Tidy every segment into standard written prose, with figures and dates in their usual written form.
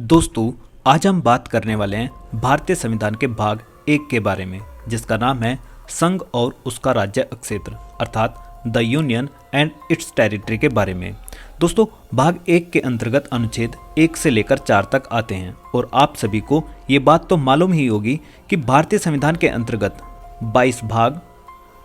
दोस्तों, आज हम बात करने वाले हैं भारतीय संविधान के भाग 1 के बारे में, जिसका नाम है संघ और उसका राज्य क्षेत्र अर्थात the union and it's territory के बारे में। दोस्तों, भाग 1 के अंतर्गत अनुच्छेद 1 से लेकर 4 तक आते हैं और आप सभी को ये बात तो मालूम ही होगी कि भारतीय संविधान के अंतर्गत 22 भाग,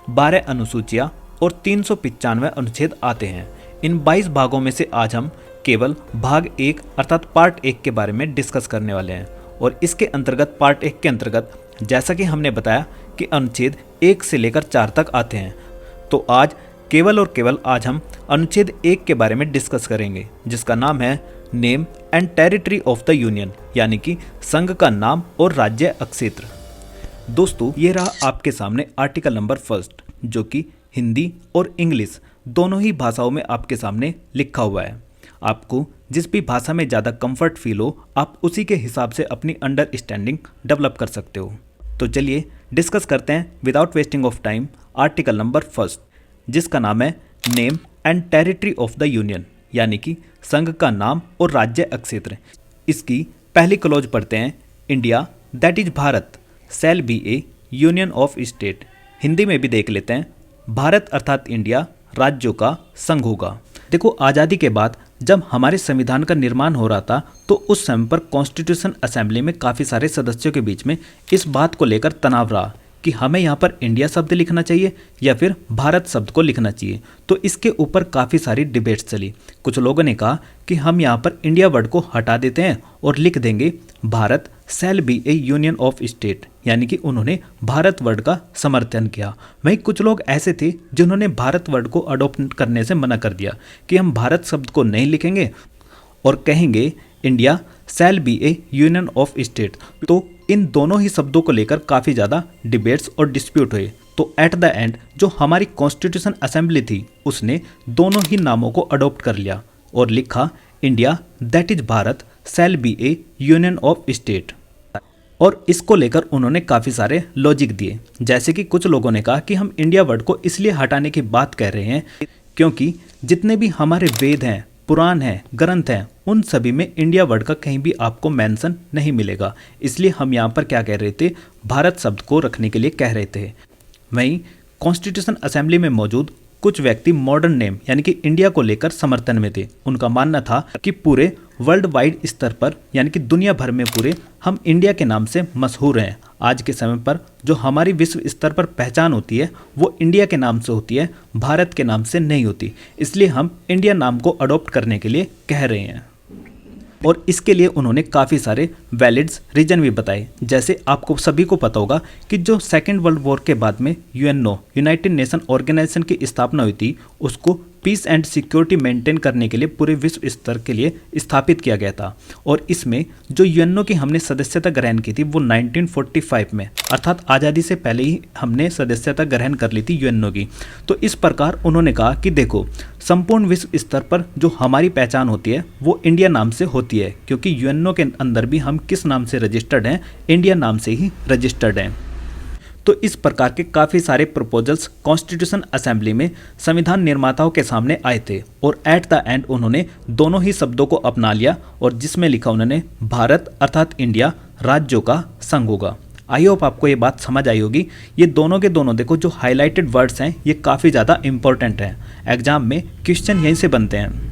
12 अनुसूचियां और 395 अनुच्छेद आते हैं। इन 22 भागों में से आज हम केवल भाग 1 अर्थात पार्ट 1 के बारे में डिस्कस करने वाले हैं और इसके अंतर्गत पार्ट 1 के अंतर्गत जैसा कि हमने बताया कि अनुच्छेद 1 से लेकर 4 तक आते हैं, तो आज केवल और केवल आज हम अनुच्छेद 1 के बारे में डिस्कस करेंगे, जिसका नाम है name and territory of the union, यानी कि संघ का नाम और राज्य क्षेत्र। दोस्तों, ये रहा आपके सामने आर्टिकल नंबर 1, जो कि हिंदी और इंग्लिश दोनों ही भाषाओं में आपके सामने लिखा हुआ है। आपको जिस भी भाषा में ज़्यादा कंफर्ट फील हो, आप उसी के हिसाब से अपनी अंडरस्टैंडिंग डेवलप कर सकते हो। तो चलिए डिस्कस करते हैं without wasting of time article number 1, जिसका नाम है name and territory of the union, यानी कि संघ का नाम और राज्य क्षेत्र। इसकी पहली क्लॉज पढ़ते हैं, India that is Bharat shall be A union of state. Hindi में भी देख लेते हैं, भारत अर्थात इंडिया राज्यों का संघ होगा। देखो, आज़ादी के बाद जब हमारे संविधान का निर्माण हो रहा था, तो उस समय पर कॉन्स्टिट्यूशन असेंबली में काफ़ी सारे सदस्यों के बीच में इस बात को लेकर तनाव रहा कि हमें यहाँ पर इंडिया शब्द लिखना चाहिए या फिर भारत शब्द को लिखना चाहिए। तो इसके ऊपर काफ़ी सारी डिबेट्स चली। कुछ लोगों ने कहा कि हम यहाँ पर इंडिया वर्ड को हटा देते हैं और लिख देंगे Bharat shall be A union of state, यानी कि उन्होंने भारत वर्ड का समर्थन किया। वहीं कुछ लोग ऐसे थे जिन्होंने भारत वर्ड को अडॉप्ट करने से मना कर दिया कि हम भारत शब्द को नहीं लिखेंगे और कहेंगे India shall be A union of state. तो इन दोनों ही शब्दों को लेकर काफ़ी ज़्यादा डिबेट्स और डिस्प्यूट हुए। तो एट द एंड जो हमारी कॉन्स्टिट्यूशन असेंबली थी, उसने दोनों ही नामों को अडॉप्ट कर लिया और लिखा India that is Bharat shall be A union of state. और इसको लेकर उन्होंने काफ़ी सारे लॉजिक दिए, जैसे कि कुछ लोगों ने कहा कि हम इंडिया वर्ड को इसलिए हटाने की बात कह रहे हैं क्योंकि जितने भी हमारे वेद हैं, पुराण हैं, ग्रंथ हैं, उन सभी में इंडिया वर्ड का कहीं भी आपको मेंशन नहीं मिलेगा। इसलिए हम यहाँ पर क्या कह रहे थे, भारत शब्द को रखने के लिए कह रहे थे। वहीं कॉन्स्टिट्यूशन असेंबली में मौजूद कुछ व्यक्ति मॉडर्न नेम यानी कि इंडिया को लेकर समर्थन में थे। उनका मानना था कि पूरे वर्ल्ड वाइड स्तर पर यानी कि दुनिया भर में पूरे हम इंडिया के नाम से मशहूर हैं। आज के समय पर जो हमारी विश्व स्तर पर पहचान होती है वो इंडिया के नाम से होती है, भारत के नाम से नहीं होती। इसलिए हम इंडिया नाम को अडॉप्ट करने के लिए कह रहे हैं। और इसके लिए उन्होंने काफ़ी सारे वैलिड्स रीजन भी बताए। जैसे आपको सभी को पता होगा कि जो सेकेंड वर्ल्ड वॉर के बाद में यूएनओ यूनाइटेड नेशन ऑर्गेनाइजेशन की स्थापना हुई थी, उसको पीस एंड सिक्योरिटी मेंटेन करने के लिए पूरे विश्व स्तर के लिए स्थापित किया गया था। और इसमें जो यूएनओ की हमने सदस्यता ग्रहण की थी वो 1945 में, अर्थात आज़ादी से पहले ही हमने सदस्यता ग्रहण कर ली थी यूएनओ की। तो इस प्रकार उन्होंने कहा कि देखो, संपूर्ण विश्व स्तर पर जो हमारी पहचान होती है वो इंडिया नाम से होती है, क्योंकि यूएनओ के अंदर भी हम किस नाम से रजिस्टर्ड हैं, इंडिया नाम से ही रजिस्टर्ड हैं। तो इस प्रकार के काफ़ी सारे प्रपोजल्स कॉन्स्टिट्यूशन असेंबली में संविधान निर्माताओं के सामने आए थे और एट द एंड उन्होंने दोनों ही शब्दों को अपना लिया और जिसमें लिखा उन्होंने भारत अर्थात इंडिया राज्यों का संघ होगा। आई होप आपको ये बात समझ आई होगी। ये दोनों के दोनों देखो, जो हाईलाइटेड वर्ड्स हैं ये काफ़ी ज़्यादा इंपॉर्टेंट हैं, एग्जाम में क्वेश्चन यहीं से बनते हैं।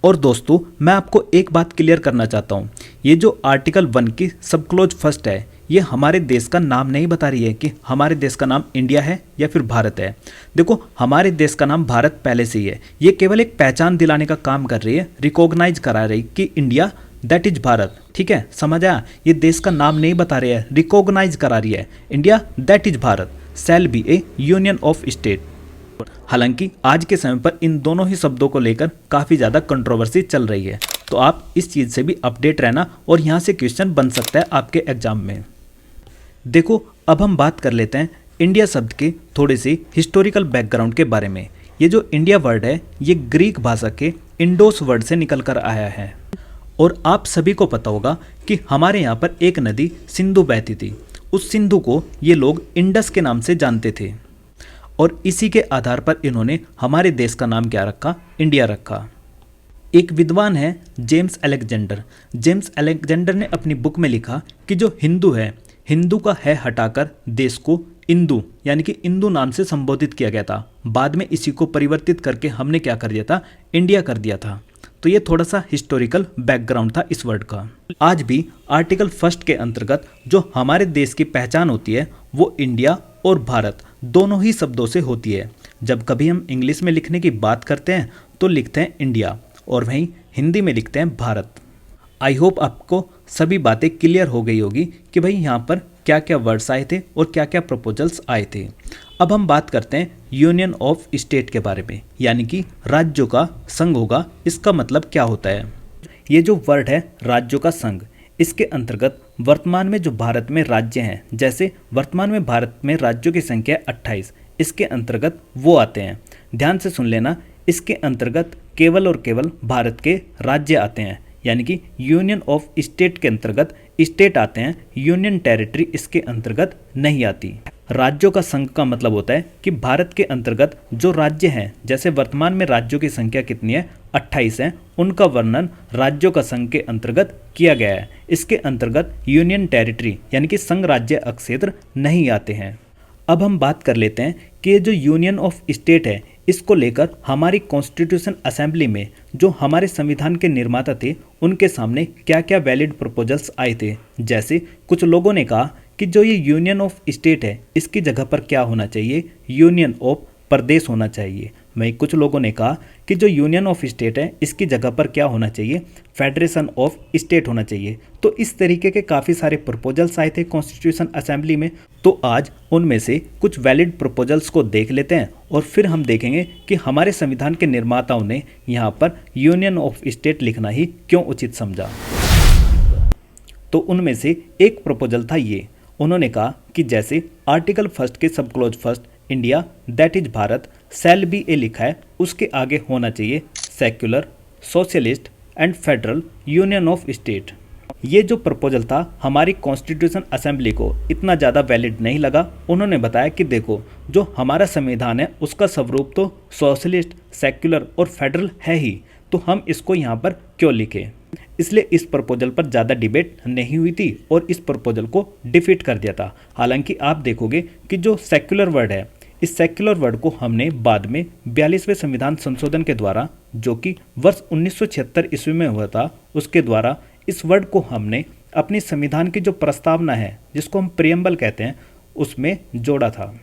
और दोस्तों, मैं आपको एक बात क्लियर करना चाहता हूँ, ये जो आर्टिकल 1 की सब क्लोज फर्स्ट है, ये हमारे देश का नाम नहीं बता रही है कि हमारे देश का नाम इंडिया है या फिर भारत है। देखो, हमारे देश का नाम भारत पहले से ही है। ये केवल एक पहचान दिलाने का काम कर रही है, रिकॉग्नाइज करा रही कि इंडिया दैट इज भारत। ठीक है, समझ आया? ये देश का नाम नहीं बता रही है, रिकॉग्नाइज करा रही है, India that is Bharat shall be A union of state. हालांकि आज के समय पर इन दोनों ही शब्दों को लेकर काफ़ी ज़्यादा कंट्रोवर्सी चल रही है, तो आप इस चीज़ से भी अपडेट रहना और यहाँ से क्वेश्चन बन सकता है आपके एग्जाम में। देखो, अब हम बात कर लेते हैं इंडिया शब्द के थोड़े से हिस्टोरिकल बैकग्राउंड के बारे में। ये जो इंडिया वर्ड है ये ग्रीक भाषा के इंडोस वर्ड से निकल कर आया है। और आप सभी को पता होगा कि हमारे यहाँ पर एक नदी सिंधु बहती थी। उस सिंधु को ये लोग इंडस के नाम से जानते थे और इसी के आधार पर इन्होंने हमारे देश का नाम क्या रखा, इंडिया रखा। एक विद्वान है जेम्स अलेक्जेंडर। जेम्स अलेक्जेंडर ने अपनी बुक में लिखा कि जो हिंदू है, हिंदू का है हटाकर देश को इंदु यानी कि इंदु नाम से संबोधित किया गया था। बाद में इसी को परिवर्तित करके हमने क्या कर दिया था, इंडिया कर दिया था। तो ये थोड़ा सा हिस्टोरिकल बैकग्राउंड था इस वर्ड का। आज भी आर्टिकल 1 के अंतर्गत जो हमारे देश की पहचान होती है वो इंडिया और भारत दोनों ही शब्दों से होती है। जब कभी हम इंग्लिश में लिखने की बात करते हैं तो लिखते हैं इंडिया और वहीं हिंदी में लिखते हैं भारत। आई होप आपको सभी बातें क्लियर हो गई होगी कि भाई यहाँ पर क्या क्या वर्ड्स आए थे और क्या क्या प्रपोजल्स आए थे। अब हम बात करते हैं यूनियन ऑफ स्टेट के बारे में, यानी कि राज्यों का संघ होगा। इसका मतलब क्या होता है? ये जो वर्ड है राज्यों का संघ, इसके अंतर्गत वर्तमान में जो भारत में राज्य हैं, जैसे वर्तमान में भारत में राज्यों की संख्या 28, इसके अंतर्गत वो आते हैं। ध्यान से सुन लेना, इसके अंतर्गत केवल और केवल भारत के राज्य आते हैं, यानी कि यूनियन ऑफ स्टेट के अंतर्गत स्टेट आते हैं, यूनियन टेरिटरी इसके अंतर्गत नहीं आती। राज्यों का संघ का मतलब होता है कि भारत के अंतर्गत जो राज्य हैं, जैसे वर्तमान में राज्यों की संख्या कितनी है, 28 है, उनका वर्णन राज्यों का संघ के अंतर्गत किया गया है। इसके अंतर्गत यूनियन टेरिटरी यानी कि संघ राज्य क्षेत्र नहीं आते हैं। अब हम बात कर लेते हैं कि ये जो यूनियन ऑफ स्टेट है, इसको लेकर हमारी कॉन्स्टिट्यूशन असेंबली में जो हमारे संविधान के निर्माता थे उनके सामने क्या क्या वैलिड प्रपोजल्स आए थे। जैसे कुछ लोगों ने कहा कि जो ये यूनियन ऑफ स्टेट है इसकी जगह पर क्या होना चाहिए, यूनियन ऑफ प्रदेश होना चाहिए। वहीं कुछ लोगों ने कहा कि जो यूनियन ऑफ स्टेट है इसकी जगह पर क्या होना चाहिए, फेडरेशन ऑफ स्टेट होना चाहिए। तो इस तरीके के काफ़ी सारे प्रपोजल्स आए थे कॉन्स्टिट्यूशन असेंबली में। तो आज उनमें से कुछ वैलिड प्रपोजल्स को देख लेते हैं और फिर हम देखेंगे कि हमारे संविधान के निर्माताओं ने यहाँ पर यूनियन ऑफ स्टेट लिखना ही क्यों उचित समझा। तो उनमें से एक प्रपोजल था ये, उन्होंने कहा कि जैसे आर्टिकल 1 के sub clause 1 India that is Bharat shall be a लिखा है, उसके आगे होना चाहिए secular, socialist and federal union of state. ये जो प्रपोजल था हमारी कॉन्स्टिट्यूशन असेंबली को इतना ज़्यादा वैलिड नहीं लगा। उन्होंने बताया कि देखो जो हमारा संविधान है उसका स्वरूप तो सोशलिस्ट, सेक्युलर और फेडरल है ही, तो हम इसको यहाँ पर क्यों लिखें। इसलिए इस प्रपोजल पर ज़्यादा डिबेट नहीं हुई थी और इस प्रपोजल को डिफीट कर दिया था। हालांकि आप देखोगे कि जो सेक्युलर वर्ड है, इस सेक्युलर वर्ड को हमने बाद में 42वें संविधान संशोधन के द्वारा, जो कि वर्ष 1976 ईस्वी में हुआ था, उसके द्वारा इस वर्ड को हमने अपनी संविधान की जो प्रस्तावना है जिसको हम प्रियम्बल कहते हैं उसमें जोड़ा था।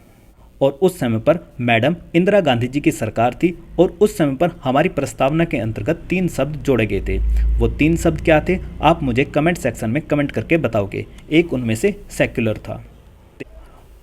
और उस समय पर मैडम इंदिरा गांधी जी की सरकार थी और उस समय पर हमारी प्रस्तावना के अंतर्गत 3 शब्द जोड़े गए थे। वो 3 शब्द क्या थे आप मुझे कमेंट सेक्शन में कमेंट करके बताओगे। एक उनमें से सेक्युलर था।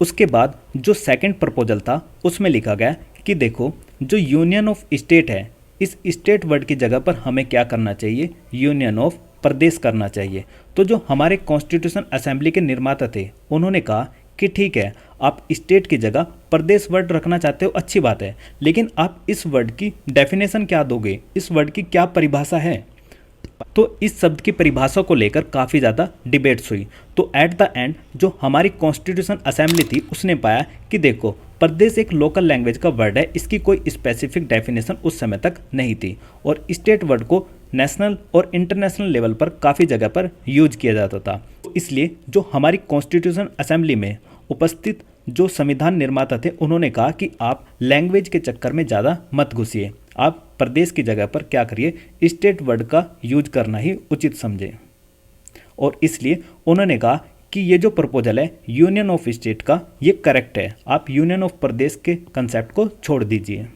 उसके बाद जो सेकंड प्रपोजल था उसमें लिखा गया कि देखो जो यूनियन ऑफ स्टेट है, इस स्टेट वर्ड की जगह पर हमें क्या करना चाहिए, यूनियन ऑफ प्रदेश करना चाहिए। तो जो हमारे कॉन्स्टिट्यूशन असेंबली के निर्माता थे उन्होंने कहा कि ठीक है, आप स्टेट की जगह प्रदेश वर्ड रखना चाहते हो, अच्छी बात है, लेकिन आप इस वर्ड की डेफिनेशन क्या दोगे, इस वर्ड की क्या परिभाषा है। तो इस शब्द की परिभाषा को लेकर काफ़ी ज़्यादा डिबेट्स हुई। तो एट द एंड जो हमारी कॉन्स्टिट्यूशन असेंबली थी उसने पाया कि देखो प्रदेश एक लोकल लैंग्वेज का वर्ड है, इसकी कोई स्पेसिफिक डेफिनेशन उस समय तक नहीं थी और स्टेट वर्ड को नेशनल और इंटरनेशनल लेवल पर काफ़ी जगह पर यूज किया जाता था। तो इसलिए जो हमारी कॉन्स्टिट्यूशन असेंबली में उपस्थित जो संविधान निर्माता थे उन्होंने कहा कि आप लैंग्वेज के चक्कर में ज़्यादा मत घुसिए, आप प्रदेश की जगह पर क्या करिए, स्टेट वर्ड का यूज करना ही उचित समझे। और इसलिए उन्होंने कहा कि ये जो प्रपोजल है यूनियन ऑफ स्टेट का ये करेक्ट है, आप यूनियन ऑफ प्रदेश के कंसेप्ट को छोड़ दीजिए।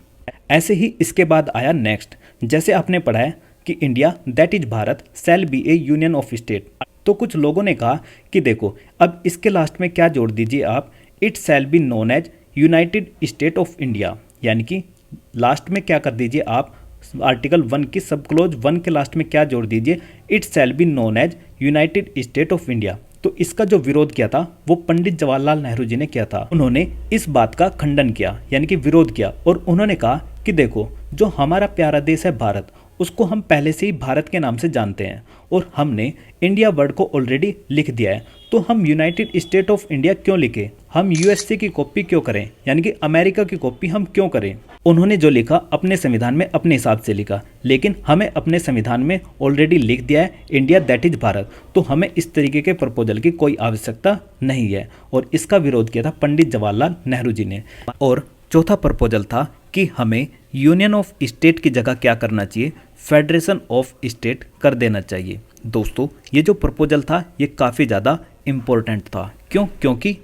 ऐसे ही इसके बाद आया नेक्स्ट, जैसे आपने पढ़ा है कि India that is Bharat shall be A union of state. तो कुछ लोगों ने कहा कि देखो अब इसके लास्ट में क्या जोड़ दीजिए आप, it shall be known as United State of India, यानी कि लास्ट में क्या कर दीजिए आप आर्टिकल 1 की सब क्लोज 1 के लास्ट में क्या जोड़ दीजिए, it shall be known as United State of India. तो इसका जो विरोध किया था वो पंडित जवाहरलाल नेहरू जी ने किया था। उन्होंने इस बात का खंडन किया यानी कि विरोध किया और उन्होंने कहा कि देखो जो हमारा प्यारा देश है भारत उसको हम पहले से ही भारत के नाम से जानते हैं और हमने इंडिया वर्ड को ऑलरेडी लिख दिया है, तो हम यूनाइटेड स्टेट ऑफ इंडिया क्यों लिखे, हम यूएसए की कॉपी क्यों करें, यानी कि अमेरिका की कॉपी हम क्यों करें। उन्होंने जो लिखा अपने संविधान में अपने हिसाब से लिखा, लेकिन हमें अपने संविधान में ऑलरेडी लिख दिया है इंडिया दैट इज भारत, तो हमें इस तरीके के प्रपोजल की कोई आवश्यकता नहीं है। और इसका विरोध किया था पंडित जवाहरलाल नेहरू जी ने। और चौथा प्रपोजल था कि हमें यूनियन ऑफ स्टेट की जगह क्या करना चाहिए, फेडरेशन ऑफ स्टेट कर देना चाहिए। दोस्तों ये जो प्रपोजल था ये काफ़ी ज़्यादा इम्पोर्टेंट था। क्यों? क्योंकि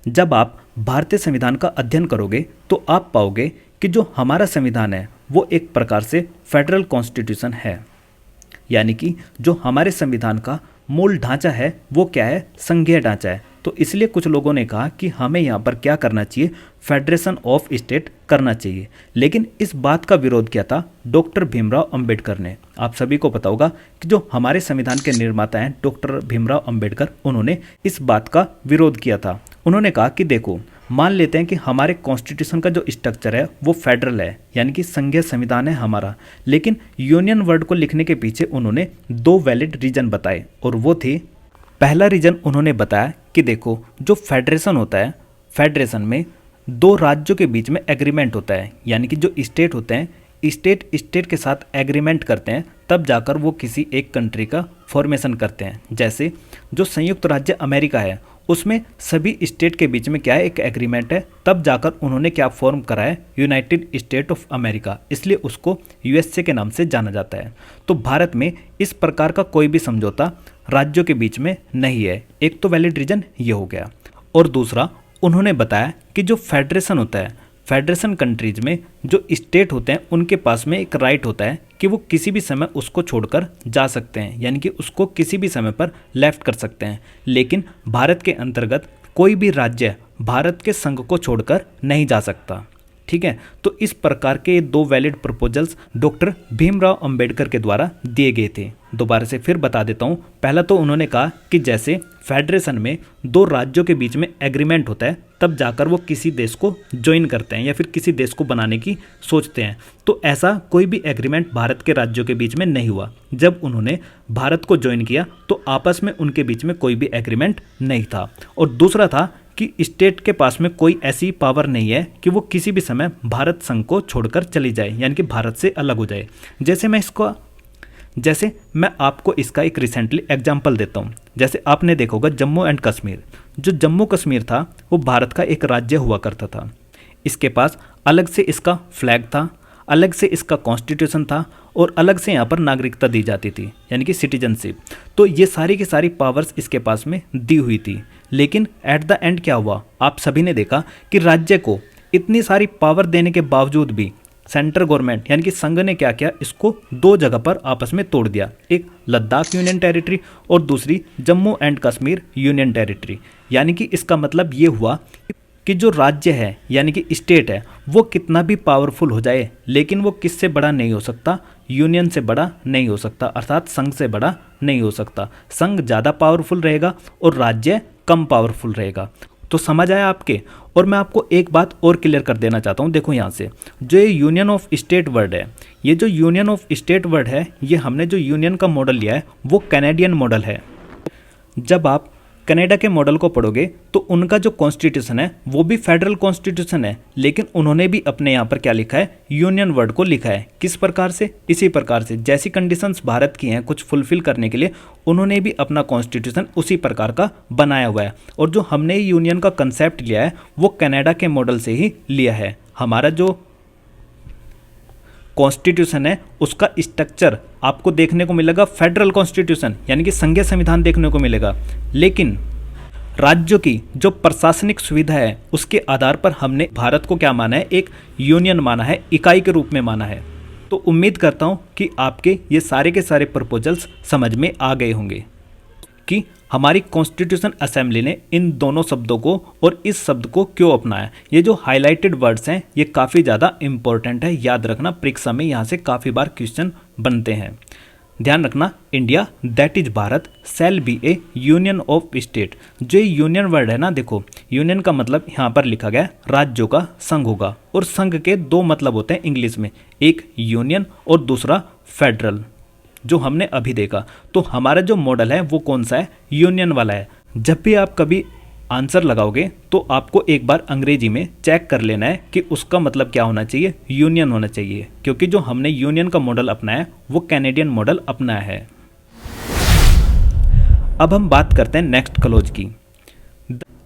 जब आप भारतीय संविधान का अध्ययन करोगे तो आप पाओगे कि जो हमारा संविधान है वो एक प्रकार से फेडरल कॉन्स्टिट्यूशन है, यानी कि जो हमारे संविधान का मूल ढांचा है वो क्या है, संघीय ढांचा है। तो इसलिए कुछ लोगों ने कहा कि हमें यहाँ पर क्या करना चाहिए, फेडरेशन ऑफ स्टेट करना चाहिए। लेकिन इस बात का विरोध किया था डॉक्टर भीमराव अंबेडकर ने। आप सभी को पता होगा कि जो हमारे संविधान के निर्माता हैं डॉक्टर भीमराव अंबेडकर, उन्होंने इस बात का विरोध किया था। उन्होंने कहा कि देखो, मान लेते हैं कि हमारे कॉन्स्टिट्यूशन का जो स्ट्रक्चर है वो फेडरल है, यानी कि संघीय संविधान है हमारा, लेकिन यूनियन वर्ड को लिखने के पीछे उन्होंने दो वैलिड रीजन बताए। और वो थे, पहला रीजन उन्होंने बताया कि देखो जो फेडरेशन होता है, फेडरेशन में दो राज्यों के बीच में एग्रीमेंट होता है, यानी कि जो स्टेट होते हैं स्टेट के साथ एग्रीमेंट करते हैं, तब जाकर वो किसी एक कंट्री का फॉर्मेशन करते हैं। जैसे जो संयुक्त राज्य अमेरिका है उसमें सभी स्टेट के बीच में क्या है, एक एग्रीमेंट है, तब जाकर उन्होंने क्या फॉर्म करा है, यूनाइटेड स्टेट ऑफ अमेरिका, इसलिए उसको यूएसए के नाम से जाना जाता है। तो भारत में इस प्रकार का कोई भी समझौता राज्यों के बीच में नहीं है। एक तो वैलिड रीजन ये हो गया। और दूसरा उन्होंने बताया कि जो फेडरेशन होता है, फेडरेशन कंट्रीज में जो स्टेट होते हैं उनके पास में एक राइट होता है कि वो किसी भी समय उसको छोड़कर जा सकते हैं, यानी कि उसको किसी भी समय पर लेफ्ट कर सकते हैं। लेकिन भारत के अंतर्गत कोई भी राज्य भारत के संघ को छोड़कर नहीं जा सकता। ठीक है, तो इस प्रकार के दो valid proposals doctor Bhimrao Ambedkar के द्वारा दिए गए थे। दोबारा से फिर बता देता हूँ। पहला तो उन्होंने कहा कि जैसे फेडरेशन में दो राज्यों के बीच में एग्रीमेंट होता है, तब जाकर वो किसी देश को ज्वाइन करते हैं या फिर किसी देश को बनाने की सोचते हैं, तो ऐसा कोई भी एग्रीमेंट भारत के राज्यों के बीच में नहीं हुआ। जब उन्होंने भारत को ज्वाइन किया तो आपस में उनके बीच में कोई भी एग्रीमेंट नहीं था। और दूसरा था कि स्टेट के पास में कोई ऐसी पावर नहीं है कि वो किसी भी समय भारत संघ को छोड़कर चली जाए, यानी कि भारत से अलग हो जाए। जैसे मैं आपको इसका एक रिसेंटली एग्जांपल देता हूँ। जैसे आपने देखा होगा जम्मू एंड कश्मीर, जो जम्मू कश्मीर था वो भारत का एक राज्य हुआ करता था। इसके पास अलग से इसका फ्लैग था, अलग से इसका कॉन्स्टिट्यूशन था और अलग से यहाँ पर नागरिकता दी जाती थी, यानी कि सिटीजनशिप। तो ये सारी की सारी पावर्स इसके पास में दी हुई थी। लेकिन एट द एंड क्या हुआ, आप सभी ने देखा कि राज्य को इतनी सारी पावर देने के बावजूद भी सेंट्रल गवर्नमेंट यानी कि संघ ने क्या किया, इसको दो जगह पर आपस में तोड़ दिया। एक लद्दाख यूनियन टेरिटरी और दूसरी Jammu and Kashmir union territory. यानी कि इसका मतलब ये हुआ कि जो राज्य है यानी कि स्टेट है वो कितना भी पावरफुल हो जाए, लेकिन वो किससे बड़ा नहीं हो सकता, यूनियन से बड़ा नहीं हो सकता, अर्थात संघ से बड़ा नहीं हो सकता। संघ ज़्यादा पावरफुल रहेगा और राज्य कम पावरफुल रहेगा। तो समझ आया आपके। और मैं आपको एक बात और क्लियर कर देना चाहता हूँ। देखो यहाँ से जो ये यूनियन ऑफ स्टेट वर्ड है, ये जो यूनियन ऑफ स्टेट वर्ड है, ये हमने जो यूनियन का मॉडल लिया है वो कैनेडियन मॉडल है। जब आप कनाडा के मॉडल को पढ़ोगे तो उनका जो कॉन्स्टिट्यूशन है वो भी फेडरल कॉन्स्टिट्यूशन है, लेकिन उन्होंने भी अपने यहाँ पर क्या लिखा है, यूनियन वर्ड को लिखा है। किस प्रकार से, इसी प्रकार से जैसी कंडीशंस भारत की हैं कुछ फुलफिल करने के लिए, उन्होंने भी अपना कॉन्स्टिट्यूशन उसी प्रकार का बनाया हुआ है। और जो हमने यूनियन का कंसेप्ट लिया है वो कनाडा के मॉडल से ही लिया है। हमारा जो कॉन्स्टिट्यूशन है उसका स्ट्रक्चर आपको देखने को मिलेगा फेडरल कॉन्स्टिट्यूशन यानी कि संघीय संविधान देखने को मिलेगा, लेकिन राज्यों की जो प्रशासनिक सुविधा है उसके आधार पर हमने भारत को क्या माना है, एक यूनियन माना है, इकाई के रूप में माना है। तो उम्मीद करता हूँ कि आपके ये सारे के सारे प्रपोजल्स समझ में आ गए होंगे कि हमारी कॉन्स्टिट्यूशन असेंबली ने इन दोनों शब्दों को और इस शब्द को क्यों अपनाया। ये जो हाईलाइटेड वर्ड्स हैं ये काफ़ी ज़्यादा इंपॉर्टेंट है, याद रखना, परीक्षा में यहाँ से काफ़ी बार क्वेश्चन बनते हैं। ध्यान रखना, India that is Bharat shall be A union of state. जो ये यूनियन वर्ड है ना, देखो यूनियन का मतलब यहाँ पर लिखा गया है राज्यों का संघ होगा, और संघ के दो मतलब होते हैं इंग्लिश में, एक यूनियन और दूसरा फेडरल, जो हमने अभी देखा। तो हमारा जो मॉडल है वो कौन सा है, यूनियन वाला है। जब भी आप कभी आंसर लगाओगे तो आपको एक बार अंग्रेजी में चेक कर लेना है कि उसका मतलब क्या होना चाहिए, यूनियन होना चाहिए, क्योंकि जो हमने यूनियन का मॉडल अपनाया है वो कैनेडियन मॉडल अपनाया है। अब हम बात करते हैं नेक्स्ट क्लॉज की।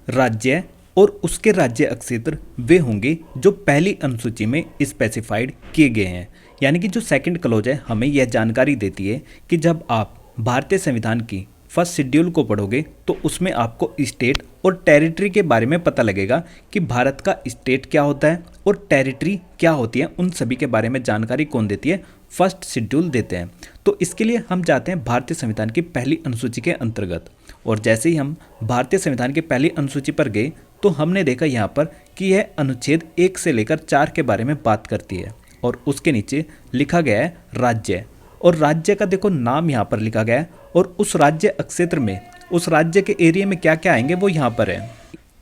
राज्य और उसके राज्य अक्षेत्र वे होंगे जो पहली अनुसूची में स्पेसिफाइड किए गए हैं। यानी कि जो सेकंड क्लॉज है हमें यह जानकारी देती है कि जब आप भारतीय संविधान की फर्स्ट शेड्यूल को पढ़ोगे तो उसमें आपको स्टेट और टेरिटरी के बारे में पता लगेगा कि भारत का स्टेट क्या होता है और टेरिटरी क्या होती है। उन सभी के बारे में जानकारी कौन देती है, फर्स्ट शेड्यूल देते हैं। तो इसके लिए हम जाते हैं भारतीय संविधान की पहली अनुसूची के अंतर्गत, और जैसे ही हम भारतीय संविधान की पहली अनुसूची पर गए तो हमने देखा यहाँ पर कि यह अनुच्छेद 1 से लेकर 4 के बारे में बात करती है, और उसके नीचे लिखा गया है राज्य, और राज्य का देखो नाम यहाँ पर लिखा गया है, और उस राज्य अक्षेत्र में उस राज्य के एरिया में क्या क्या आएंगे वो यहाँ पर है।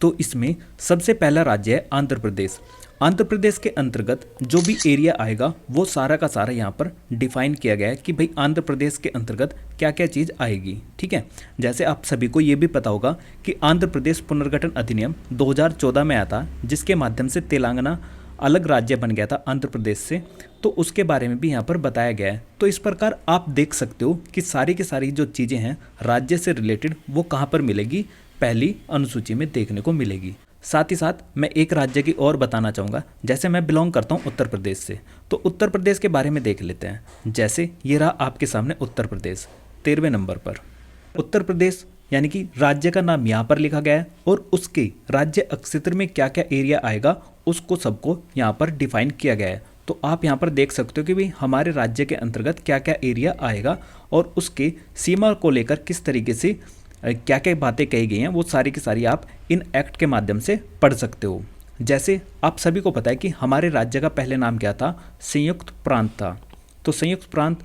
तो इसमें सबसे पहला राज्य है आंध्र प्रदेश। आंध्र प्रदेश के अंतर्गत जो भी एरिया आएगा वो सारा का सारा यहाँ पर डिफाइन किया गया है कि भाई आंध्र प्रदेश के अंतर्गत क्या क्या चीज़ आएगी। ठीक है, जैसे आप सभी को ये भी पता होगा कि आंध्र प्रदेश पुनर्गठन अधिनियम 2014 में आया था, जिसके माध्यम से तेलंगाना अलग राज्य बन गया था आंध्र प्रदेश से। तो उसके बारे में भी यहाँ पर बताया गया है। तो इस प्रकार आप देख सकते हो कि सारी की सारी जो चीज़ें हैं राज्य से रिलेटेड वो कहाँ पर मिलेगी, पहली अनुसूची में देखने को मिलेगी। साथ ही साथ मैं एक राज्य की और बताना चाहूँगा, जैसे मैं बिलोंग करता हूँ उत्तर प्रदेश से, तो उत्तर प्रदेश के बारे में देख लेते हैं। जैसे ये रहा आपके सामने उत्तर प्रदेश 13वें नंबर पर। उत्तर प्रदेश यानी कि राज्य का नाम यहाँ पर लिखा गया है, और उसके राज्य अक्षेत्र में क्या क्या एरिया आएगा उसको सबको यहाँ पर डिफाइन किया गया है। तो आप यहाँ पर देख सकते हो कि भाई हमारे राज्य के अंतर्गत क्या क्या एरिया आएगा और उसके सीमा को लेकर किस तरीके से क्या क्या बातें कही गई हैं, वो सारी की सारी आप इन एक्ट के माध्यम से पढ़ सकते हो। जैसे आप सभी को पता है कि हमारे राज्य का पहले नाम क्या था, संयुक्त प्रांत था। तो संयुक्त प्रांत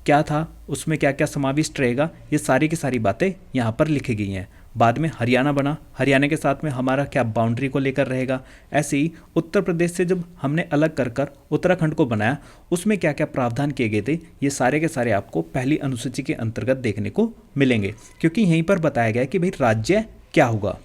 क्या था, उसमें क्या क्या समाविष्ट रहेगा, ये सारी की सारी बातें यहाँ पर लिखी गई हैं। बाद में हरियाणा बना, हरियाणा के साथ में हमारा क्या बाउंड्री को लेकर रहेगा। ऐसे ही उत्तर प्रदेश से जब हमने अलग कर कर उत्तराखंड को बनाया, उसमें क्या क्या प्रावधान किए गए थे, ये सारे के सारे आपको पहली अनुसूची के अंतर्गत देखने को मिलेंगे, क्योंकि यहीं पर बताया गया है कि भाई राज्य क्या होगा।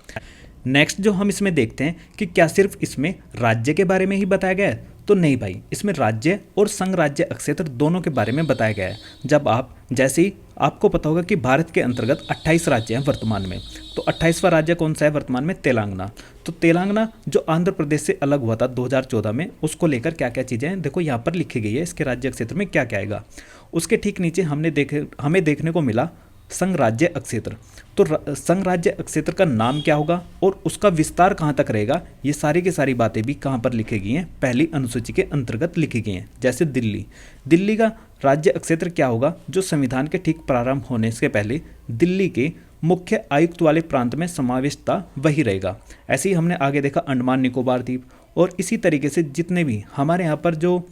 नेक्स्ट जो हम इसमें देखते हैं कि क्या सिर्फ इसमें राज्य के बारे में ही बताया गया है, तो नहीं भाई, इसमें राज्य और संघ राज्य अक्षेत्र दोनों के बारे में बताया गया है। जब आप जैसे ही आपको पता होगा कि भारत के अंतर्गत 28 राज्य हैं वर्तमान में, तो 28वां राज्य कौन सा है वर्तमान में, तेलंगाना। तो तेलंगाना जो आंध्र प्रदेश से अलग हुआ था 2014 में, उसको लेकर क्या क्या चीज़ें हैं देखो यहाँ पर लिखी गई है, इसके राज्य क्षेत्र में क्या क्या आएगा। उसके ठीक नीचे हमें देखने को मिला संघ राज्य अक्षेत्र। तो संघ राज्य अक्षेत्र का नाम क्या होगा और उसका विस्तार कहाँ तक रहेगा, ये सारी की सारी बातें भी कहाँ पर लिखी गई हैं, पहली अनुसूची के अंतर्गत लिखी गई हैं। जैसे दिल्ली का राज्य अक्षेत्र क्या होगा, जो संविधान के ठीक प्रारंभ होने से पहले दिल्ली के मुख्य आयुक्त वाले प्रांत में समाविष्ट था, वही रहेगा। ऐसे ही हमने आगे देखा अंडमान निकोबार द्वीप, और इसी तरीके से जितने भी हमारे यहाँ पर जो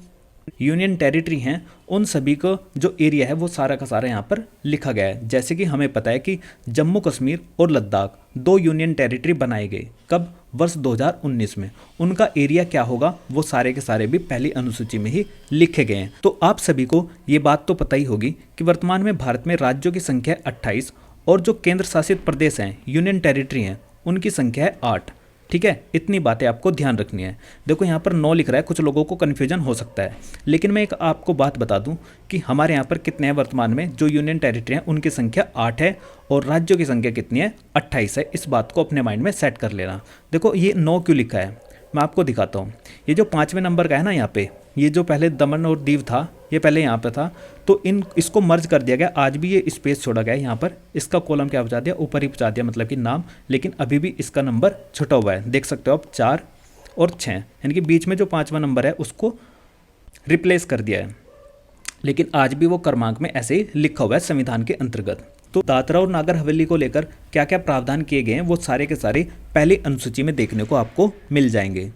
यूनियन टेरिटरी हैं उन सभी को जो एरिया है वो सारा का सारा यहाँ पर लिखा गया है। जैसे कि हमें पता है कि जम्मू कश्मीर और लद्दाख 2 यूनियन टेरिटरी बनाए गए, कब, वर्ष 2019 में। उनका एरिया क्या होगा वो सारे के सारे भी पहली अनुसूची में ही लिखे गए हैं। तो आप सभी को ये बात तो पता ही होगी कि वर्तमान में भारत में राज्यों की संख्या 28 और जो केंद्र शासित प्रदेश हैं, यूनियन टेरिटरी हैं, उनकी संख्या है 8। ठीक है, इतनी बातें आपको ध्यान रखनी है। देखो यहाँ पर 9 लिख रहा है, कुछ लोगों को कन्फ्यूजन हो सकता है, लेकिन मैं एक आपको बात बता दूं कि हमारे यहाँ पर कितने हैं वर्तमान में, जो यूनियन टेरिटरी हैं उनकी संख्या 8 है और राज्यों की संख्या कितनी है, 28 है। इस बात को अपने माइंड में सेट कर लेना। देखो ये 9 क्यों लिखा है, मैं आपको दिखाता हूँ। ये जो 5वें नंबर का है ना, यहाँ पे ये जो पहले दमन और दीव था, ये पहले यहाँ पे था, तो इसको मर्ज कर दिया गया। आज भी ये स्पेस छोड़ा गया है यहाँ पर, इसका कॉलम क्या बचा दिया, ऊपर ही बचा दिया, मतलब कि नाम, लेकिन अभी भी इसका नंबर छुटा हुआ है। देख सकते हो आप 4 और 6, यानी कि बीच में जो 5वां नंबर है उसको रिप्लेस कर दिया है, लेकिन आज भी वो क्रमांक में ऐसे ही लिखा हुआ है संविधान के अंतर्गत। तो दादरा और नागर हवेली को लेकर क्या क्या प्रावधान किए गए हैं वो सारे के सारे पहली अनुसूची में देखने को आपको मिल जाएंगे।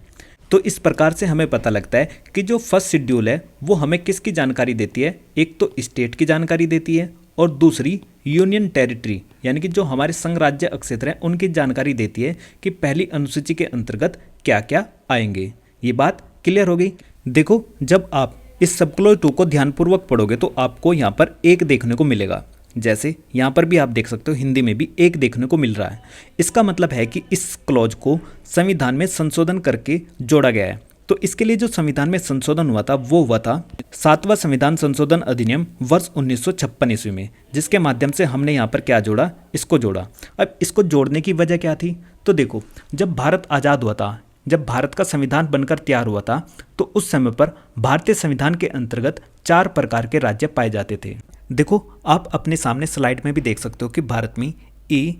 तो इस प्रकार से हमें पता लगता है कि जो फर्स्ट शेड्यूल है वो हमें किसकी जानकारी देती है, एक तो स्टेट की जानकारी देती है और दूसरी यूनियन टेरिटरी यानी कि जो हमारे संघ राज्य अक्षेत्र हैं उनकी जानकारी देती है कि पहली अनुसूची के अंतर्गत क्या क्या आएंगे। ये बात क्लियर हो गई। देखो, जब आप इस सब क्लॉज 2 को ध्यानपूर्वक पढ़ोगे तो आपको यहाँ पर एक देखने को मिलेगा, जैसे यहाँ पर भी आप देख सकते हो हिंदी में भी एक देखने को मिल रहा है। इसका मतलब है कि इस क्लॉज को संविधान में संशोधन करके जोड़ा गया है। तो इसके लिए जो संविधान में संशोधन हुआ था वो हुआ था 7वां संविधान संशोधन अधिनियम वर्ष 1956 ईस्वी में, जिसके माध्यम से हमने यहाँ पर क्या जोड़ा, इसको जोड़ा। अब इसको जोड़ने की वजह क्या थी, तो देखो, जब भारत आज़ाद हुआ था, जब भारत का संविधान बनकर तैयार हुआ था, तो उस समय पर भारतीय संविधान के अंतर्गत 4 प्रकार के राज्य पाए जाते थे। देखो, आप अपने सामने स्लाइड में भी देख सकते हो कि भारत में ए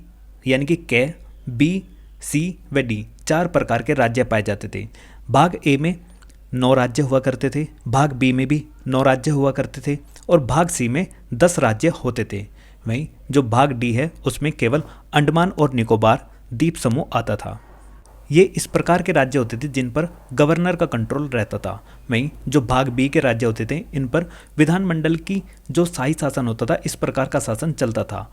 यानी कि के, बी, सी व डी 4 प्रकार के राज्य पाए जाते थे। भाग ए में 9 राज्य हुआ करते थे, भाग बी में भी 9 राज्य हुआ करते थे और भाग सी में 10 राज्य होते थे। वहीं जो भाग डी है उसमें केवल अंडमान और निकोबार द्वीप समूह आता था। ये इस प्रकार के राज्य होते थे जिन पर गवर्नर का कंट्रोल रहता था। वहीं जो भाग बी के राज्य होते थे इन पर विधानमंडल की जो शाही शासन होता था, इस प्रकार का शासन चलता था।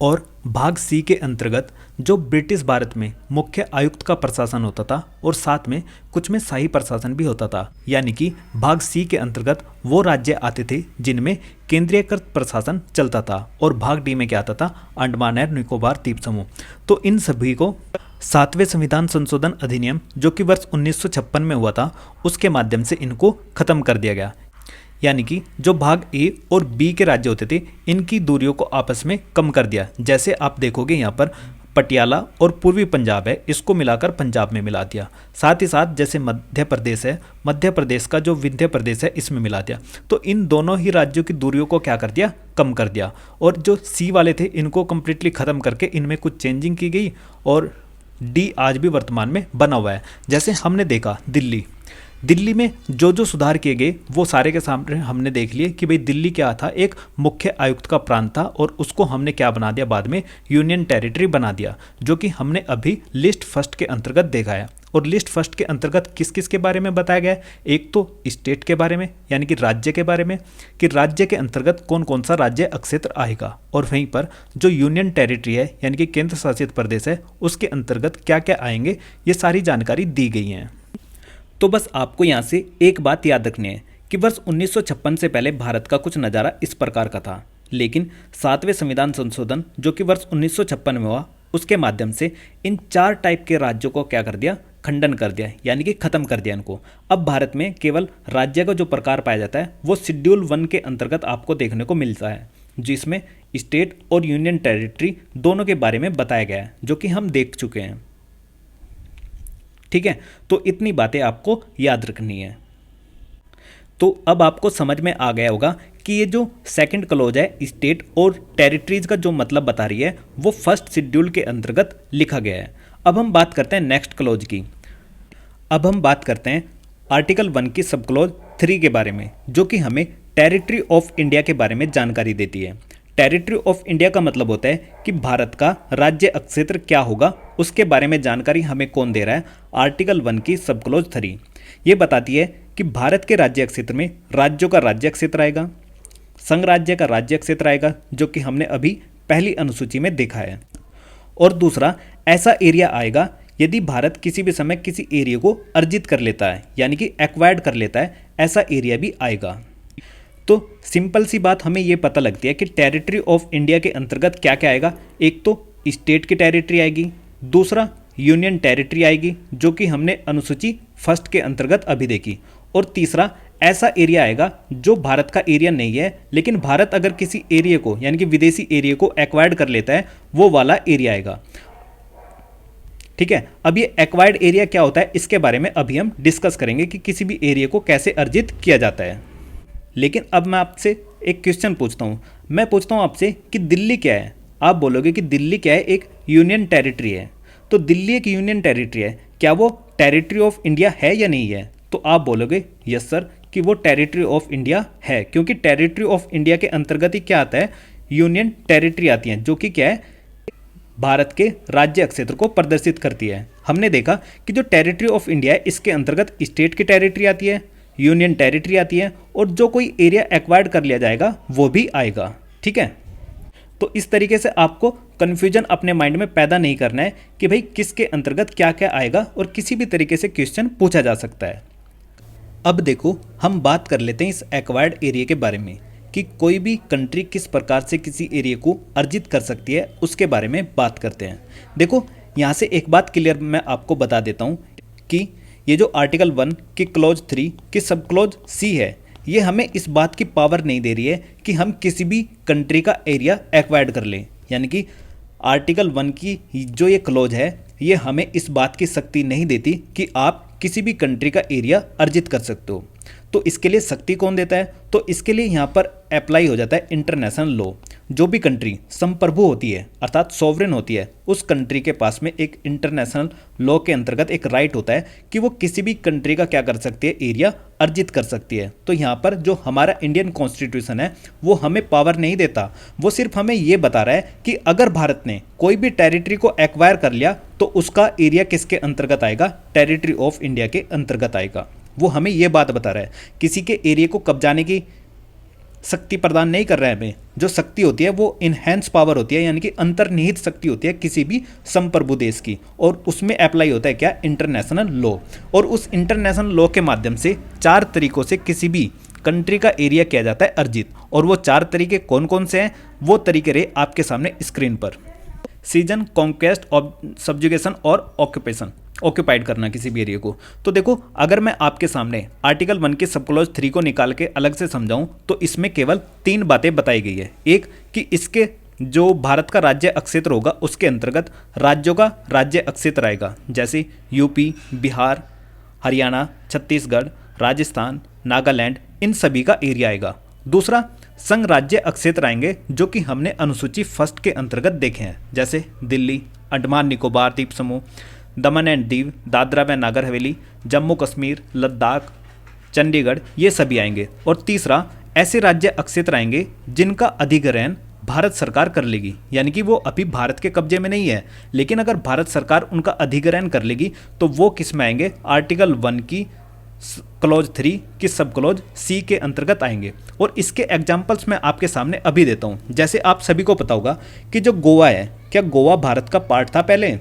और भाग सी के अंतर्गत जो ब्रिटिश भारत में मुख्य आयुक्त का प्रशासन होता था और साथ में कुछ में शाही प्रशासन भी होता था। यानी कि भाग सी के अंतर्गत वो राज्य आते थे जिनमें केंद्रीयकृत प्रशासन चलता था और भाग डी में क्या आता था, अंडमान और निकोबार द्वीप समूह। तो इन सभी को 7वें संविधान संशोधन अधिनियम जो कि वर्ष 1956 में हुआ था उसके माध्यम से इनको खत्म कर दिया गया। यानी कि जो भाग ए और बी के राज्य होते थे इनकी दूरियों को आपस में कम कर दिया। जैसे आप देखोगे यहाँ पर पटियाला और पूर्वी पंजाब है, इसको मिलाकर पंजाब में मिला दिया। साथ ही साथ जैसे मध्य प्रदेश है, मध्य प्रदेश का जो विंध्य प्रदेश है इसमें मिला दिया। तो इन दोनों ही राज्यों की दूरियों को क्या कर दिया, कम कर दिया। और जो सी वाले थे इनको कम्प्लीटली ख़त्म करके इनमें कुछ चेंजिंग की गई और डी आज भी वर्तमान में बना हुआ है। जैसे हमने देखा दिल्ली में जो जो सुधार किए गए वो सारे के सामने हमने देख लिए कि भाई दिल्ली क्या था, एक मुख्य आयुक्त का प्रांत था और उसको हमने क्या बना दिया, बाद में यूनियन टेरिटरी बना दिया, जो कि हमने अभी लिस्ट फर्स्ट के अंतर्गत देखा है। और लिस्ट फर्स्ट के अंतर्गत किस किस के बारे में बताया गया है, एक तो स्टेट के बारे में यानी कि राज्य के बारे में कि राज्य के अंतर्गत कौन कौन सा राज्य अक्षेत्र आएगा, और वहीं पर जो यूनियन टेरिटरी है यानी कि केंद्र शासित प्रदेश है उसके अंतर्गत क्या क्या आएंगे, ये सारी जानकारी दी गई है। तो बस आपको यहाँ से एक बात याद रखनी है कि वर्ष 1956 से पहले भारत का कुछ नज़ारा इस प्रकार का था, लेकिन 7वें संविधान संशोधन जो कि वर्ष 1956 में हुआ उसके माध्यम से इन 4 टाइप के राज्यों को क्या कर दिया, खंडन कर दिया, यानी कि खत्म कर दिया इनको। अब भारत में केवल राज्य का जो प्रकार पाया जाता है वो शेड्यूल 1 के अंतर्गत आपको देखने को मिलता है, जिसमें स्टेट और यूनियन टेरिटरी दोनों के बारे में बताया गया है, जो कि हम देख चुके हैं। ठीक है, तो इतनी बातें आपको याद रखनी है। तो अब आपको समझ में आ गया होगा कि ये जो सेकंड क्लॉज है स्टेट और टेरिटरीज का जो मतलब बता रही है वो फर्स्ट शेड्यूल के अंतर्गत लिखा गया है। अब हम बात करते हैं नेक्स्ट क्लॉज की। अब हम बात करते हैं आर्टिकल 1 की सब क्लॉज 3 के बारे में, जो कि हमें टेरिटरी ऑफ इंडिया के बारे में जानकारी देती है। टेरिटरी ऑफ इंडिया का मतलब होता है कि भारत का राज्य अक्षेत्र क्या होगा, उसके बारे में जानकारी हमें कौन दे रहा है, आर्टिकल 1 की सब क्लॉज 3। ये बताती है कि भारत के राज्य क्षेत्र में राज्यों का राज्य क्षेत्र आएगा, संघ राज्य का राज्य क्षेत्र आएगा, जो कि हमने अभी पहली अनुसूची में देखा है। और दूसरा ऐसा एरिया आएगा यदि भारत किसी भी समय किसी एरिया को अर्जित कर लेता है, यानी कि एक्वायर्ड कर लेता है, ऐसा एरिया भी आएगा। तो सिंपल सी बात हमें ये पता लगती है कि टेरिटरी ऑफ इंडिया के अंतर्गत क्या क्या आएगा। एक तो स्टेट की टेरिटरी आएगी, दूसरा यूनियन टेरिटरी आएगी जो कि हमने अनुसूची फर्स्ट के अंतर्गत अभी देखी, और तीसरा ऐसा एरिया आएगा जो भारत का एरिया नहीं है, लेकिन भारत अगर किसी एरिया को यानी कि विदेशी एरिया को एक्वायर्ड कर लेता है वो वाला एरिया आएगा। ठीक है, अब ये एक्वायर्ड एरिया क्या होता है इसके बारे में अभी हम डिस्कस करेंगे कि किसी भी एरिया को कैसे अर्जित किया जाता है। लेकिन अब मैं आपसे एक क्वेश्चन पूछता हूँ, मैं पूछता हूँ आपसे कि दिल्ली क्या है। आप बोलोगे कि दिल्ली क्या है, एक यूनियन टेरिटरी है। तो दिल्ली एक यूनियन टेरिटरी है, क्या वो टेरिटरी ऑफ इंडिया है या नहीं है? तो आप बोलोगे यस सर कि वो टेरिटरी ऑफ इंडिया है, क्योंकि टेरिटरी ऑफ इंडिया के अंतर्गत ही क्या आता है, यूनियन टेरिटरी आती हैं, जो कि क्या है, भारत के राज्य क्षेत्र को प्रदर्शित करती है। हमने देखा कि जो टेरिटरी ऑफ इंडिया है इसके अंतर्गत स्टेट की टेरिटरी आती है, यूनियन टेरिटरी आती है और जो कोई एरिया एक्वायर्ड कर लिया जाएगा वो भी आएगा। ठीक है, तो इस तरीके से आपको कन्फ्यूजन अपने माइंड में पैदा नहीं करना है कि भाई किसके अंतर्गत क्या क्या आएगा और किसी भी तरीके से क्वेश्चन पूछा जा सकता है। अब देखो हम बात कर लेते हैं इस एक्वायर्ड एरिया के बारे में कि कोई भी कंट्री किस प्रकार से किसी एरिया को अर्जित कर सकती है, उसके बारे में बात करते हैं। देखो यहाँ से एक बात क्लियर मैं आपको बता देता हूँ कि ये जो आर्टिकल 1 की क्लॉज 3 की सब क्लॉज सी है, ये हमें इस बात की पावर नहीं दे रही है कि हम किसी भी कंट्री का एरिया एक्वायर्ड कर लें। यानी कि आर्टिकल 1 की जो ये क्लॉज है ये हमें इस बात की शक्ति नहीं देती कि आप किसी भी कंट्री का एरिया अर्जित कर सकते हो। तो इसके लिए शक्ति कौन देता है? तो इसके लिए यहाँ पर अप्लाई हो जाता है इंटरनेशनल लॉ। जो भी कंट्री संप्रभु होती है अर्थात सॉवरेन होती है, उस कंट्री के पास में एक इंटरनेशनल लॉ के अंतर्गत एक राइट होता है कि वो किसी भी कंट्री का क्या कर सकती है, एरिया अर्जित कर सकती है। तो यहाँ पर जो हमारा इंडियन कॉन्स्टिट्यूशन है वो हमें पावर नहीं देता, वो सिर्फ हमें ये बता रहा है कि अगर भारत ने कोई भी टेरिटरी को एक्वायर कर लिया तो उसका एरिया किसके अंतर्गत आएगा, टेरिटरी ऑफ इंडिया के अंतर्गत आएगा। वो हमें ये बात बता रहा है, किसी के एरिया को कब्जाने की शक्ति प्रदान नहीं कर रहा है हमें। जो शक्ति होती है वो इनहेंस पावर होती है, यानी कि अंतर्निहित शक्ति होती है किसी भी संप्रभु देश की, और उसमें अप्लाई होता है क्या, इंटरनेशनल लॉ। और उस इंटरनेशनल लॉ के माध्यम से 4 तरीकों से किसी भी कंट्री का एरिया किया जाता है अर्जित। और वो 4 तरीके कौन कौन से हैं, वो तरीके रहे आपके सामने स्क्रीन पर। सीजन, कॉन्क्वेस्ट, सब्जुगेशन और ऑक्यूपेशन, ऑक्यूपाइड करना किसी भी एरिया को। तो देखो अगर मैं आपके सामने आर्टिकल 1 के सब क्लॉज 3 को निकाल के अलग से समझाऊं तो इसमें केवल 3 बातें बताई गई है। एक कि इसके जो भारत का राज्य अक्षेत्र होगा उसके अंतर्गत राज्यों का राज्य अक्षेत्र आएगा, जैसे यूपी, बिहार, हरियाणा, छत्तीसगढ़, राजस्थान, नागालैंड, इन सभी का एरिया आएगा। दूसरा, संघ राज्य अक्षेत्र आएंगे जो कि हमने अनुसूची 1 के अंतर्गत देखे हैं, जैसे दिल्ली, अंडमान निकोबार द्वीप समूह, दमन एंड दीव, दादरा व नागर हवेली, जम्मू कश्मीर, लद्दाख, चंडीगढ़, ये सभी आएंगे। और तीसरा, ऐसे राज्य अक्षेत्र आएंगे जिनका अधिग्रहण भारत सरकार कर लेगी, यानी कि वो अभी भारत के कब्जे में नहीं है, लेकिन अगर भारत सरकार उनका अधिग्रहण कर लेगी तो वो किस में आएंगे, आर्टिकल 1 की क्लॉज 3 की सब क्लॉज सी के अंतर्गत आएंगे। और इसके एग्जाम्पल्स मैं आपके सामने अभी देता हूँ। जैसे आप सभी को पता होगा कि जो गोवा है, क्या गोवा भारत का पार्ट था पहले?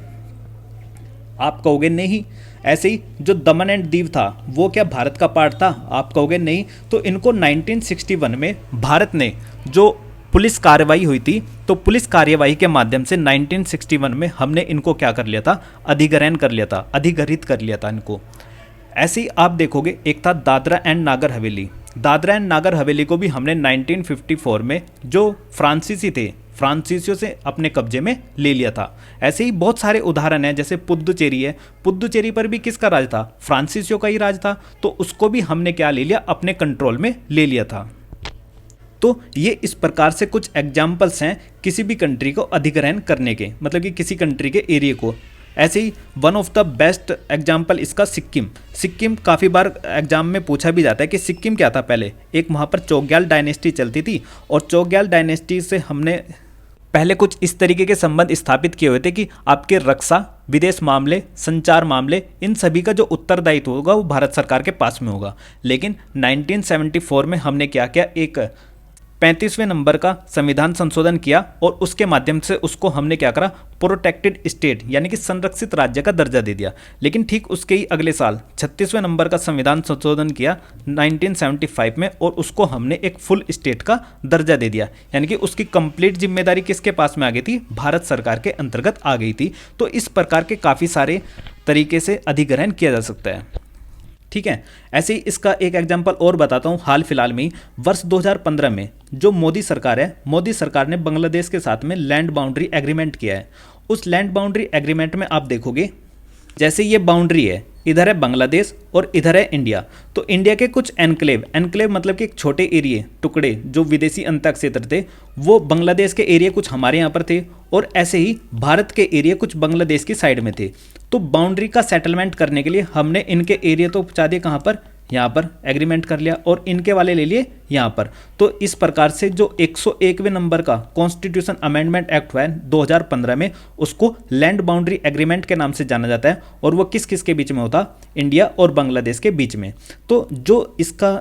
आप कहोगे नहीं। ऐसे ही जो दमन एंड दीव था वो क्या भारत का पार्ट था? आप कहोगे नहीं। तो इनको 1961 में भारत ने जो पुलिस कार्रवाई हुई थी, तो पुलिस कार्यवाही के माध्यम से 1961 में हमने इनको क्या कर लिया था, अधिग्रहण कर लिया था, अधिग्रहित कर लिया था इनको। ऐसे ही आप देखोगे एक था दादरा एंड नागर हवेली। दादरा एंड नागर हवेली को भी हमने 1954 में जो फ्रांसीसी थे, फ्रांसीसियों से अपने कब्जे में ले लिया था। ऐसे ही बहुत सारे उदाहरण हैं, जैसे पुद्दुचेरी है, पुद्दुचेरी पर भी किसका राज था, फ्रांसीसियों का ही राज था, तो उसको भी हमने क्या ले लिया, अपने कंट्रोल में ले लिया था। तो ये इस प्रकार से कुछ एग्जाम्पल्स हैं किसी भी कंट्री को अधिग्रहण करने के, मतलब कि किसी कंट्री के एरिया को। ऐसे ही one of the best example इसका सिक्किम। सिक्किम काफ़ी बार एग्जाम में पूछा भी जाता है कि सिक्किम क्या था पहले। एक वहाँ पर चोग्याल डायनेस्टी चलती थी, और चोग्याल डायनेस्टी से हमने पहले कुछ इस तरीके के संबंध स्थापित किए हुए थे कि आपके रक्षा, विदेश मामले, संचार मामले, इन सभी का जो उत्तरदायित्व होगा वो भारत सरकार के पास में होगा। लेकिन 1974 में हमने क्या किया, एक 35वें नंबर का संविधान संशोधन किया, और उसके माध्यम से उसको हमने क्या करा, प्रोटेक्टेड स्टेट यानी कि संरक्षित राज्य का दर्जा दे दिया। लेकिन ठीक उसके ही अगले साल 36वें नंबर का संविधान संशोधन किया 1975 में, और उसको हमने एक फुल स्टेट का दर्जा दे दिया, यानी कि उसकी कंप्लीट जिम्मेदारी किसके पास में आ गई थी, भारत सरकार के अंतर्गत आ गई थी। तो इस प्रकार के काफ़ी सारे तरीके से अधिग्रहण किया जा सकता है। ठीक है, ऐसे ही इसका एक एग्जांपल और बताता हूँ। हाल फिलहाल में वर्ष 2015 में जो मोदी सरकार है, मोदी सरकार ने बांग्लादेश के साथ में लैंड बाउंड्री एग्रीमेंट किया है। उस लैंड बाउंड्री एग्रीमेंट में आप देखोगे, जैसे ये बाउंड्री है, इधर है बांग्लादेश और इधर है इंडिया। तो इंडिया के कुछ एनक्लेव, एनक्लेव मतलब कि एक छोटे एरिए, टुकड़े जो विदेशी अंतः क्षेत्र थे, वो बांग्लादेश के एरिया कुछ हमारे यहाँ पर थे, और ऐसे ही भारत के एरिया कुछ बांग्लादेश की साइड में थे। तो बाउंड्री का सेटलमेंट करने के लिए हमने इनके एरिया तो पहुँचा दिए कहाँ पर, यहाँ पर एग्रीमेंट कर लिया और इनके वाले ले लिए यहाँ पर। तो इस प्रकार से जो 101वें नंबर का कॉन्स्टिट्यूशन अमेंडमेंट एक्ट हुआ है 2015 में, उसको लैंड बाउंड्री एग्रीमेंट के नाम से जाना जाता है। और वो किस किस के बीच में होता? इंडिया और बांग्लादेश के बीच में। तो जो इसका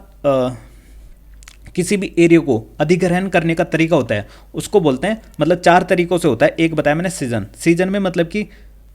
किसी भी एरिया को अधिग्रहण करने का तरीका होता है उसको बोलते हैं, मतलब 4 तरीकों से होता है। एक बताया मैंने सीजन में, मतलब कि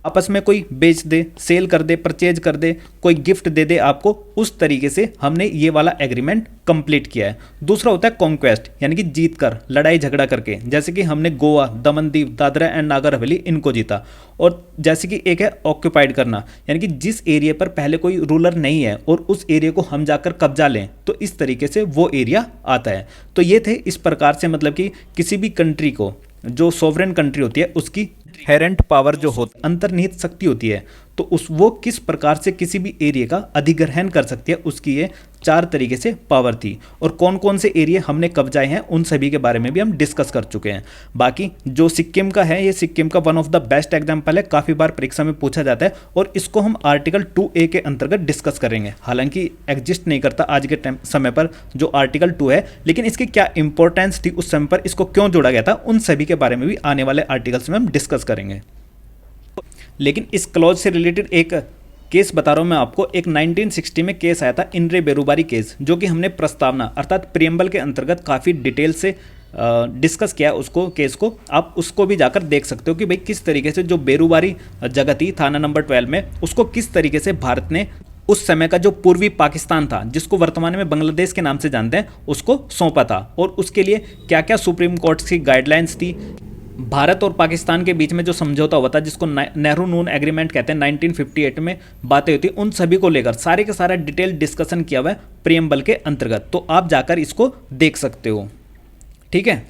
आपस में कोई बेच दे, सेल कर दे, परचेज कर दे, कोई गिफ्ट दे दे आपको, उस तरीके से हमने ये वाला एग्रीमेंट कंप्लीट किया है। दूसरा होता है कॉन्क्वेस्ट, यानी कि जीत कर, लड़ाई झगड़ा करके, जैसे कि हमने गोवा, दमन दीव, दादरा एंड नागर हवेली इनको जीता। और जैसे कि एक है ऑक्यूपाइड करना, यानी कि जिस एरिया पर पहले कोई रूलर नहीं है और उस एरिया को हम जाकर कब्जा लें, तो इस तरीके से वो एरिया आता है। तो ये थे इस प्रकार से, मतलब कि किसी भी कंट्री को, जो सॉवरेन कंट्री होती है, उसकी इनहेरेंट पावर जो होती है, अंतर्निहित शक्ति होती है, तो वो किस प्रकार से किसी भी एरिया का अधिग्रहण कर सकती है, उसकी ये 4 तरीके से पावर थी। और कौन कौन से एरिया हमने कब्जाए हैं उन सभी के बारे में भी हम डिस्कस कर चुके हैं। बाकी जो सिक्किम का है, ये सिक्किम का one of the best example है, काफ़ी बार परीक्षा में पूछा जाता है और इसको हम आर्टिकल 2A के अंतर्गत डिस्कस करेंगे। हालांकि एग्जिस्ट नहीं करता आज के समय पर जो आर्टिकल 2 है, लेकिन इसकी क्या इंपॉर्टेंस थी उस समय पर, इसको क्यों जोड़ा गया था, उन सभी के बारे में भी आने वाले आर्टिकल्स में हम डिस्कस करेंगे। लेकिन इस क्लॉज से रिलेटेड एक केस बता रहा हूँ मैं आपको। एक 1960 में केस आया था, इनरे बेरुबारी केस, जो कि हमने प्रस्तावना अर्थात प्रियम्बल के अंतर्गत काफ़ी डिटेल से डिस्कस किया उसको, केस को। आप उसको भी जाकर देख सकते हो कि भाई किस तरीके से जो बेरुबारी जगह थी थाना नंबर 12 में, उसको किस तरीके से भारत ने उस समय का जो पूर्वी पाकिस्तान था, जिसको वर्तमान में बांग्लादेश के नाम से जानते हैं, उसको सौंपा था। और उसके लिए क्या क्या सुप्रीम कोर्ट की गाइडलाइंस थी, भारत और पाकिस्तान के बीच में जो समझौता हुआ था, जिसको नेहरू नून एग्रीमेंट कहते हैं, 1958 में बातें होती, उन सभी को लेकर सारे के सारा डिटेल डिस्कशन किया हुआ है प्रियम्बल के अंतर्गत। तो आप जाकर इसको देख सकते हो। ठीक है,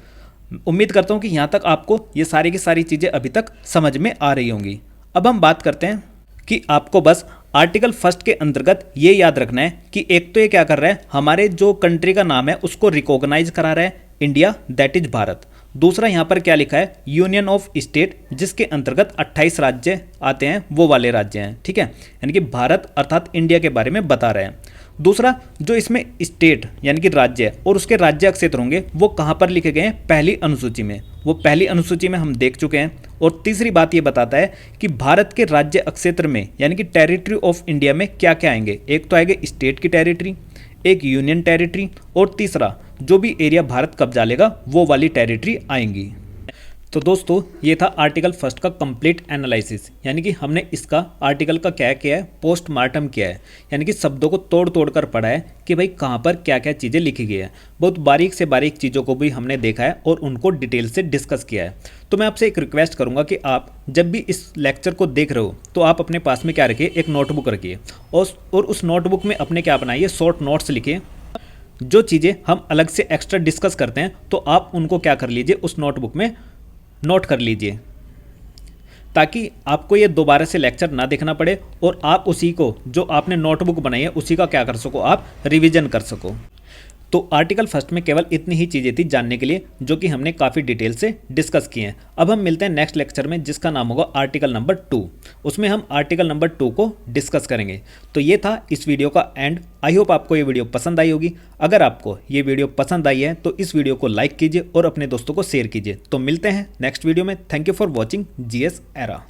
उम्मीद करता हूं कि यहां तक आपको ये सारी की सारी चीज़ें अभी तक समझ में आ रही होंगी। अब हम बात करते हैं कि आपको बस आर्टिकल 1 के अंतर्गत ये याद रखना है कि एक तो ये क्या कर रहा है, हमारे जो कंट्री का नाम है उसको रिकॉग्नाइज करा रहा है, इंडिया, दैट इज भारत। दूसरा यहाँ पर क्या लिखा है, यूनियन ऑफ स्टेट, जिसके अंतर्गत 28 राज्य आते हैं, वो वाले राज्य हैं। ठीक है, यानी कि भारत अर्थात इंडिया के बारे में बता रहे हैं। दूसरा जो इसमें स्टेट यानी कि राज्य और उसके राज्य क्षेत्र होंगे, वो कहाँ पर लिखे गए हैं, पहली अनुसूची में। वो पहली अनुसूची में हम देख चुके हैं। और तीसरी बात ये बताता है कि भारत के राज्य क्षेत्र में यानी कि टेरिटरी ऑफ इंडिया में क्या क्या आएंगे। एक तो आएंगे स्टेट की टेरिटरी, एक यूनियन टेरिटरी, और तीसरा जो भी एरिया भारत कब्जा लेगा वो वाली टेरिटरी आएंगी। तो दोस्तों ये था आर्टिकल 1 का कंप्लीट एनालिसिस, यानी कि हमने इसका आर्टिकल का क्या किया है, पोस्टमार्टम किया है, यानी कि शब्दों को तोड़ तोड़ कर पढ़ा है कि भाई कहाँ पर क्या क्या चीज़ें लिखी गई है। बहुत बारीक से बारीक चीज़ों को भी हमने देखा है और उनको डिटेल से डिस्कस किया है। तो मैं आपसे एक रिक्वेस्ट करूँगा कि आप जब भी इस लेक्चर को देख रहे हो तो आप अपने पास में क्या रखिए, एक नोटबुक रखिए और उस नोटबुक में अपने क्या बनाइए, शॉर्ट नोट्स लिखिए। जो चीज़ें हम अलग से एक्स्ट्रा डिस्कस करते हैं तो आप उनको क्या कर लीजिए, उस नोटबुक में नोट कर लीजिए, ताकि आपको ये दोबारा से लेक्चर ना देखना पड़े और आप उसी को जो आपने नोटबुक बनाई है उसी का क्या कर सको, आप रिवीजन कर सको। तो आर्टिकल 1 में केवल इतनी ही चीज़ें थी जानने के लिए, जो कि हमने काफ़ी डिटेल से डिस्कस किए हैं। अब हम मिलते हैं नेक्स्ट लेक्चर में, जिसका नाम होगा आर्टिकल नंबर 2। उसमें हम आर्टिकल नंबर 2 को डिस्कस करेंगे। तो ये था इस वीडियो का एंड। आई होप आपको ये वीडियो पसंद आई होगी। अगर आपको ये वीडियो पसंद आई है तो इस वीडियो को लाइक कीजिए और अपने दोस्तों को शेयर कीजिए। तो मिलते हैं नेक्स्ट वीडियो में। Thank you for watching GS era.